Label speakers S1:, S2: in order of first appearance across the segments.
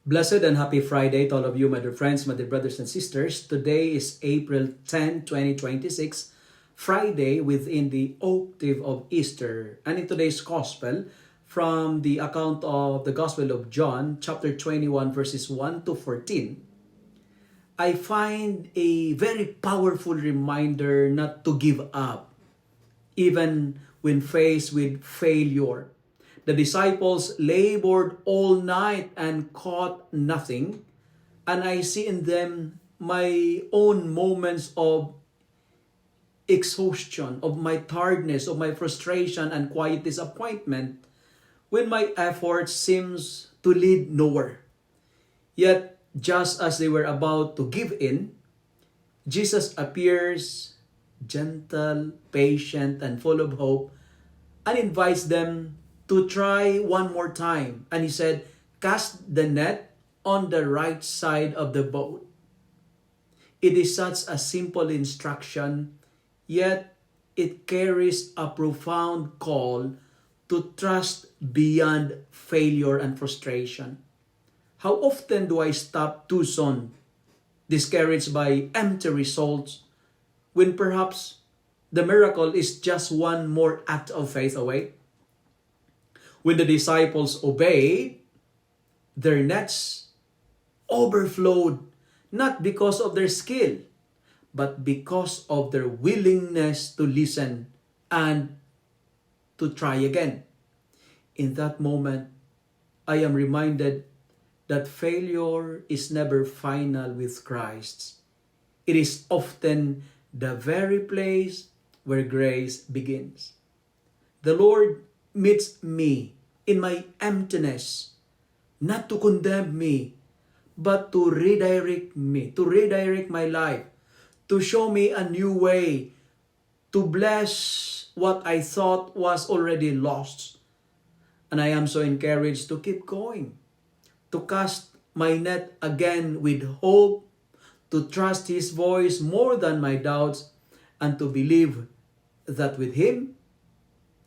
S1: Blessed and happy Friday to all of you, my dear friends, my dear brothers and sisters. Today is April 10, 2026, Friday within the octave of Easter. And in today's Gospel, from the account of the Gospel of John, chapter 21, verses 1 to 14, I find a very powerful reminder not to give up, even when faced with failure. The disciples labored all night and caught nothing, and I see in them my own moments of exhaustion, of my tiredness, of my frustration and quiet disappointment when my effort seems to lead nowhere. Yet, just as they were about to give in, Jesus appears gentle, patient, and full of hope and invites them to try one more time. And he said, "Cast the net on the right side of the boat." It is such a simple instruction, yet it carries a profound call to trust beyond failure and frustration. How often do I stop too soon, discouraged by empty results, when perhaps the miracle is just one more act of faith away? When the disciples obeyed, their nets overflowed, not because of their skill, but because of their willingness to listen and to try again. In that moment, I am reminded that failure is never final with Christ. It is often the very place where grace begins. The Lord meets me in my emptiness, not to condemn me, but to redirect me, to redirect my life, to show me a new way, to bless what I thought was already lost. And I am so encouraged to keep going, to cast my net again with hope, to trust His voice more than my doubts, and to believe that with Him,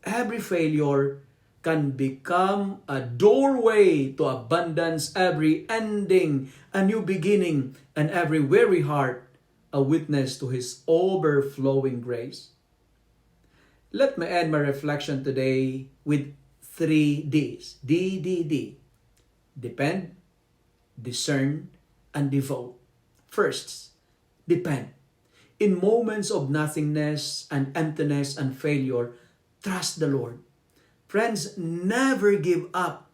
S1: every failure can become a doorway to abundance, every ending a new beginning, and every weary heart a witness to His overflowing grace. Let me end my reflection today with 3 Ds. D. Depend, discern, and devote. First, depend. In moments of nothingness and emptiness and failure, trust the Lord. Friends, never give up.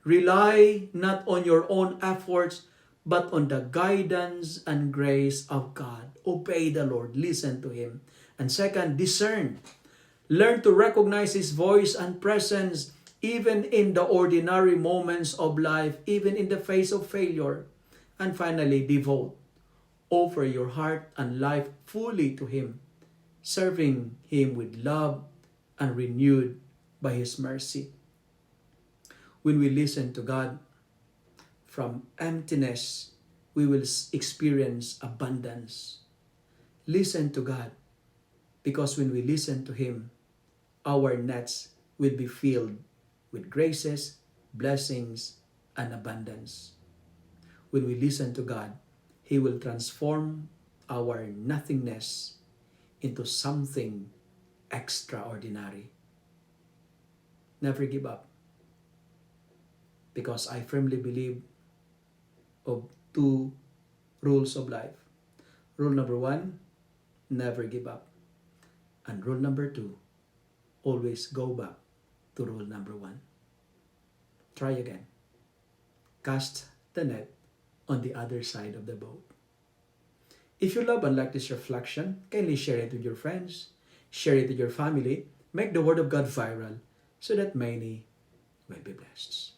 S1: Rely not on your own efforts, but on the guidance and grace of God. Obey the Lord. Listen to Him. And second, discern. Learn to recognize His voice and presence even in the ordinary moments of life, even in the face of failure. And finally, devote. Offer your heart and life fully to Him, serving Him with love and renewed by His mercy. When we listen to God, from emptiness, we will experience abundance. Listen to God, because when we listen to Him, our nets will be filled with graces, blessings, and abundance. When we listen to God, He will transform our nothingness into something extraordinary. Never give up, because I firmly believe of 2 rules of life. Rule number 1, never give up. And rule number 2, always go back to rule number 1. Try again. Cast the net on the other side of the boat. If you love and like this reflection, kindly share it with your friends, share it with your family, make the Word of God viral so that many will be blessed.